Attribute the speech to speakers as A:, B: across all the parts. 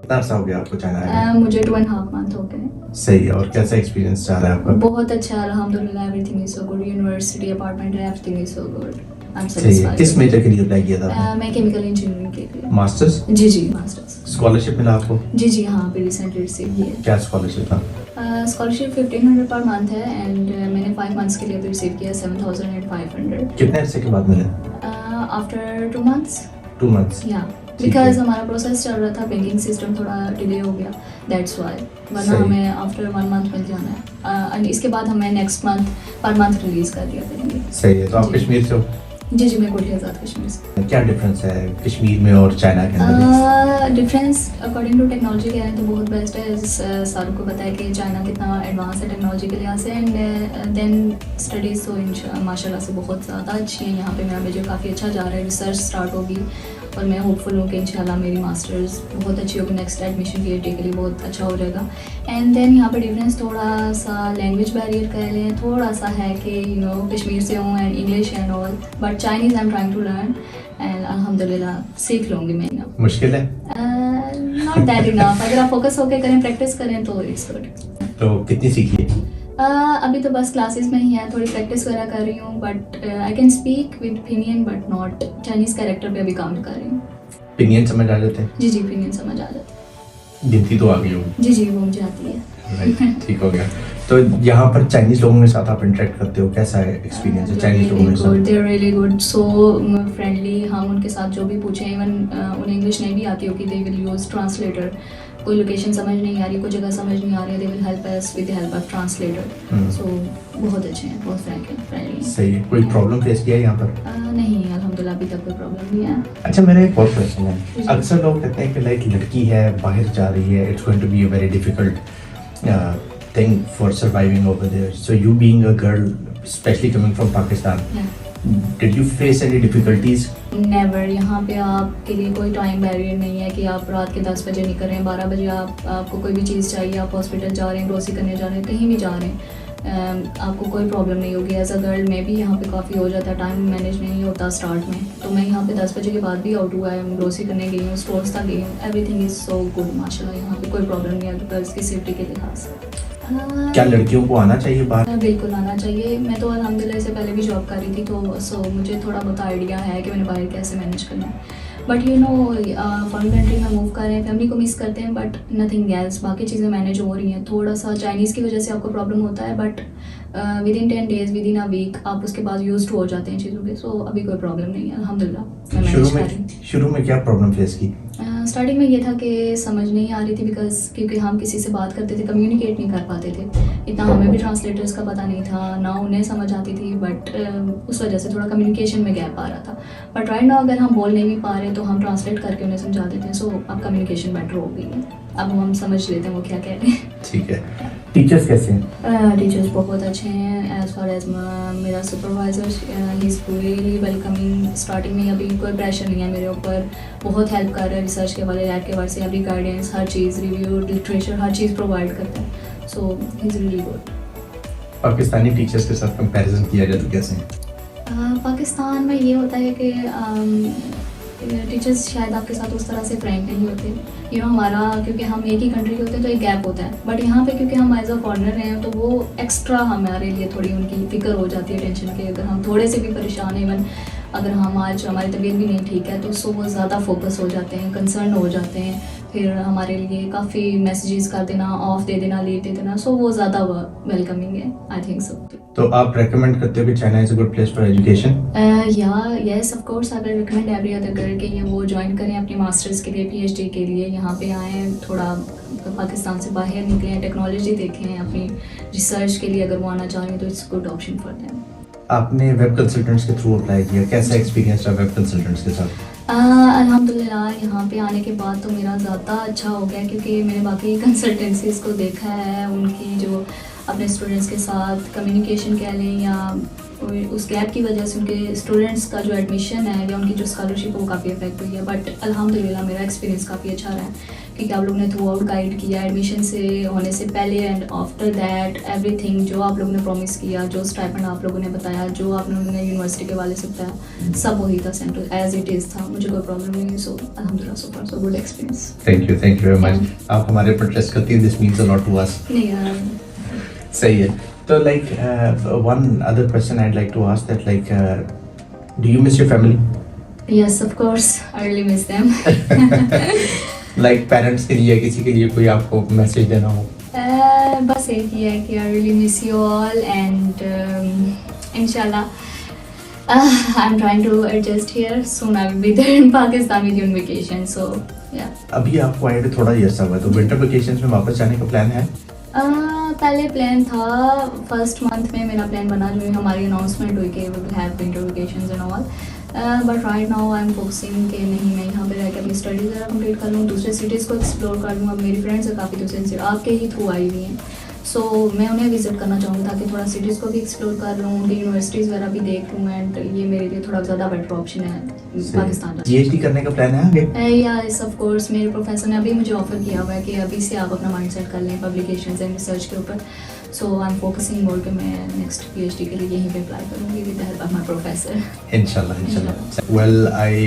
A: कितना अर्सा हो गया आपको चाइना आए हुए?
B: मुझे 2.5 मंथ हो गए।
A: सही है। और कैसा एक्सपीरियंस चल रहा है आपका?
B: बहुत अच्छा, अल्हम्दुलिल्लाह, everything is so good. University apartment है, everything is so good. I am
A: सही है। किस
B: सेटिस्फाइड।
A: मेजर के लिए अप्लाई किया था आपने?
B: मैं केमिकल इंजीनियरिंग के लिए।
A: मास्टर्स?
B: जी जी, मास्टर्स।
A: स्कॉलरशिप मिला आपको?
B: जी जी, हाँ, अभी रिसेंटली रिसीव किया।
A: क्या स्कॉलरशिप था?
B: स्कॉलरशिप 1500 पर मंथ है एंड मैंने 5 मंथ्स के लिए अभी रिसीव किया 7500।
A: कितने अरसे के बाद मिले?
B: After 2 months.
A: 2 मंथ्स।
B: या
A: ठीक
B: बिकॉज
A: है।
B: हमारा प्रोसेस चल रहा था, बैंकिंग सिस्टम थोड़ा डिले हो गया, दैट्स वाई। वरना
A: सही।
B: हमें आफ्टर 1 मंथ मिल जाना है एंड इसके बाद हमें next month per month release कर दिया करेंगे।
A: सही है। तो आप
B: जी।
A: कश्मीर से हो?
B: जी जी, मैं कोटली आज़ाद कश्मीर से।
A: क्या डिफरेंस है कश्मीर में और चाइना के अंदर?
B: डिफरेंस अकॉर्डिंग टू टेक्नोलॉजी कह रहे हैं तो बहुत बेस्ट है। सारों को पता है कि चाइना कितना एडवांस है टेक्नोलॉजी के लिहाज से एंड देन स्टडीज़ तो माशाल्लाह से बहुत ज़्यादा अच्छी हैं। यहाँ पे मेरा मेजर काफ़ी अच्छा जा रहा है, रिसर्च स्टार्ट होगी और मैं होपफुल हूँ कि इंशाल्लाह मेरी मास्टर्स बहुत अच्छी होगी, नेक्स्ट एडमिशन PhD के लिए बहुत अच्छा हो जाएगा। एंड देन यहाँ पे डिफरेंस थोड़ा सा लैंग्वेज बैरियर कह लें, थोड़ा सा है कि कश्मीर से हूँ and English and all, but Chinese I am trying to learn and अल्हम्दुलिल्लाह सीख लूँगी मैं।
A: मुश्किल है?
B: Not that enough. अगर आप फोकस होकर करें, प्रैक्टिस करें तो इट्स गुड।
A: तो कितनी सीखी है?
B: अभी तो बस क्लासेस में ही है, थोड़ी प्रैक्टिस वगैरह कर रही हूँ, but I can speak with opinion but not Chinese character पे अभी काम कर रही हूँ।
A: ओपिनियन समझ आ जाते हैं?
B: जी जी, ओपिनियन समझ आ जाता है।
A: गिनती तो आ गई होगी?
B: जी जी, वो मुझे आती है।
A: राइट, ठीक हो गया। तो यहाँ पर चाइनीज लोगों के साथ आप इंटरेक्ट करते हो, कैसा है एक्सपीरियंस है चाइनीज लोगों के साथ?
B: They are really good, so friendly. हम उनके साथ जो भी पूछें, इवन उन्हें इंग्लिश नहीं भी आती होगी, दे विल यूज ट्रांसलेटर। कोई लोकेशन समझ नहीं आ रही, कोई जगह समझ नहीं आ रही है, they will help us with the help of translator. So बहुत अच्छे हैं, बहुत फ्रेंडली।
A: सही है। कोई प्रॉब्लम फेस किया है यहाँ पर?
B: नहीं, अल्हम्दुलिल्लाह अभी तक कोई प्रॉब्लम नहीं है।
A: अच्छा, मेरा एक और क्वेश्चन है। अक्सर लोग कहते हैं कि लाइक लड़की है, बाहर जा रही है, it's going to be a very difficult thing for surviving over there. So you being a girl, especially coming from Pakistan, did you face any difficulties?
B: Never. यहाँ पे आपके लिए कोई टाइम बैरियर नहीं है कि आप रात के 10 बजे निकल रहे हैं, 12 बजे आपको कोई भी चीज़ चाहिए, आप हॉस्पिटल जा रहे हैं, ग्रोसरी करने जा रहे हैं, कहीं भी जा रहे हैं, आपको कोई प्रॉब्लम नहीं होगी। एज अ गर्ल में भी यहाँ पे काफ़ी हो जाता है, टाइम मैनेज नहीं होता स्टार्ट में, तो मैं यहाँ पे 10 बजे के बाद भी आउट हुआ है, ग्रोसरी करने गई हूँ, स्टोर्स तक गई हूँ, एवरीथिंग इज़ सो गुड माशाल्लाह। यहाँ पे कोई प्रॉब्लम नहीं है गर्ल्स की सेफ्टी के लिहाज से।
A: क्या लड़कियों को आना चाहिए बाहर?
B: बिल्कुल आना चाहिए। मैं तो अल्हम्दुलिल्लाह से पहले भी जॉब कर रही थी, तो सो मुझे थोड़ा बहुत आइडिया है कि मैंने बाहर कैसे मैनेज करना है। बट फॉरेन कंट्री में मूव कर रहे हैं, फैमिली को मिस करते हैं, बट नथिंग एल्स, बाकी चीज़ें मैनेज हो रही हैं। थोड़ा सा चाइनीज़ की वजह से आपको प्रॉब्लम होता है, but within 10 days, within a week आप उसके बाद यूज्ड हो जाते हैं चीज़ों के। सो अभी कोई प्रॉब्लम नहीं है अल्हम्दुलिल्लाह, मैं मैनेज कर रही हूँ।
A: शुरू में क्या प्रॉब्लम फेस की?
B: स्टार्टिंग में ये था कि समझ नहीं आ रही थी, बिकॉज क्योंकि हम किसी से बात करते थे, कम्युनिकेट नहीं कर पाते थे, इतना हमें भी ट्रांसलेटर्स का पता नहीं था, ना उन्हें समझ आती थी, बट उस वजह से थोड़ा कम्युनिकेशन में गैप आ रहा था। बट राइट नाउ अगर हम बोल नहीं भी पा रहे तो हम ट्रांसलेट करके उन्हें समझा देते हैं, सो अब कम्युनिकेशन बेटर हो गई है, अब हम समझ लेते हैं वो क्या कह रहे हैं।
A: ठीक है। टीचर्स कैसे हैं?
B: टीचर्स बहुत अच्छे हैं। एज़ फार एज मेरा supervisor, he is really welcoming. Starting में अभी कोई प्रेशर नहीं है मेरे ऊपर, बहुत हेल्प कर रहा है रिसर्च के वाले, लैब के वाले से, अभी गाइडेंस, हर चीज़, रिव्यू, लिटरेचर, हर चीज़ प्रोवाइड करता है। So he is really good.
A: Pakistani teachers के साथ कंपैरिजन किया जाए तो कैसे हैं?
B: पाकिस्तान में ये होता है कि टीचर्स शायद आपके साथ उस तरह से फ्रेंक नहीं होते। हमारा, क्योंकि हम एक ही कंट्री के होते हैं तो एक गैप होता है, बट यहाँ पे क्योंकि हम एज अ फॉरनर हैं तो वो एक्स्ट्रा हमारे लिए थोड़ी उनकी फिक्र हो जाती है, टेंशन के। अगर हम थोड़े से भी परेशान हैं, इवन अगर हम आज हमारी तबीयत भी नहीं ठीक है, तो उससे वो ज़्यादा फोकस हो जाते हैं, कंसर्न हो जाते हैं, फिर हमारे लिए काफ़ी मैसेजेस कर देना, ऑफ दे देना, लीव दे देना, सो वो ज़्यादा वेलकमिंग है, आई थिंक सो।
A: तो आप रेकमेंड करते हो कि China is a good place for education?
B: Yes of course, I will recommend every other girl कि ये वो ज्वाइन करें अपनी मास्टर्स के लिए, PhD के लिए, यहाँ पे आएँ, थोड़ा पाकिस्तान से बाहर निकलें, टेक्नोलॉजी देखें, अपनी रिसर्च के लिए अगर वो आना चाह रहे हैं तो it's good option for them.
A: आपने वेब कंसल्टेंट्स के थ्रू अप्लाई किया, कैसा एक्सपीरियंस रहा वेब कंसल्टेंट्स के साथ?
B: अल्हम्दुलिल्लाह यहाँ पे आने के बाद तो मेरा ज़्यादा अच्छा हो गया, क्योंकि मैंने बाकी कंसल्टेंसीज़ को देखा है, उनकी जो अपने स्टूडेंट्स के साथ कम्युनिकेशन कह लें या उस गैप की वजह से उनके स्टूडेंट्स का जो एडमिशन है या उनकी जो स्कॉलरशिप है वो काफ़ी इफेक्ट हुई है। बट अल्हम्दुलिल्लाह मेरा एक्सपीरियंस काफ़ी अच्छा रहा है क्योंकि आप लोगों ने थ्रू आउट गाइड किया, एडमिशन से होने से पहले एंड आफ्टर दैट एवरीथिंग जो आप लोगों ने प्रॉमिस किया, जो स्टाइपेंड आप लोगों ने बताया, जो आप लोगों ने यूनिवर्सिटी के वाले से बताया, सब वही था सेंटर एज इट इज़ था। मुझे कोई प्रॉब्लम नहीं हुई। सो अल्हम्दुलिल्लाह so far so good experience.
A: Thank you very much. आप हमारे ऊपर ट्रस्ट करती हैं, this means a lot to us.
B: नहीं यार,
A: सही है। तो like one other question I like to ask that like do you miss your family?
B: Yes of course I really miss them.
A: Like parents के लिए, किसी के लिए कोई आपको मैसेज देना हो?
B: बस एक ही है कि I really miss you all and इंशाल्लाह I am trying to adjust here soon. I will be there in Pakistan with you on vacation. So या
A: अभी आपको आए हुए थोड़ा ही अर्सा हुआ है, तो विंटर वेकेशंस में वापस जाने का प्लान है?
B: पहले प्लान था फर्स्ट मंथ में, मेरा प्लान बना जो हमारी अनाउंसमेंट हुई कि we will have winter vacations and all. But right now I am focusing कि नहीं, मैं यहाँ पे रह के अपनी स्टडीज़ वगैरह कंप्लीट कर लूँ, दूसरे सिटीज़ को एक्सप्लोर कर लूँ। अब मेरी फ्रेंड्स है काफ़ी दूसरे सिटी आपके ही थ्रू आई हुई हैं, सो मैं उन्हें विजिट करना चाहूँगी ताकि थोड़ा सिटीज़ को भी एक्सप्लोर कर लूँ, उनकी यूनिवर्सिटीज़ वगैरह भी देख लूँ एंड ये मेरे लिए थोड़ा ज़्यादा बेटर ऑप्शन है पाकिस्तान जाने।
A: पीएचडी करने का प्लान है आगे?
B: यस ऑफ कोर्स, मेरे प्रोफेसर ने अभी मुझे ऑफर किया हुआ है कि अभी से आप अपना माइंडसेट कर लें पब्लिकेशंस एंड रिसर्च के ऊपर। सो आई एम फोकसिंग मोर कि मैं नेक्स्ट पीएचडी के लिए यहीं पे अप्लाई करूँगी with the help of my professor.
A: इंशाल्लाह। Well I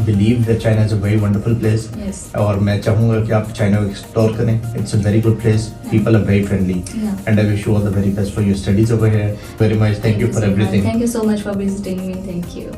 A: believe that China is a very wonderful place.
B: Yes.
A: और मैं चाहूँगा कि आप चाइना को एक्सप्लोर करें। It's a very good place, people are very friendly and I wish you all the very best for your studies over here. Very much, thank you for everything.
B: Thank you so much for visiting me. Thank you.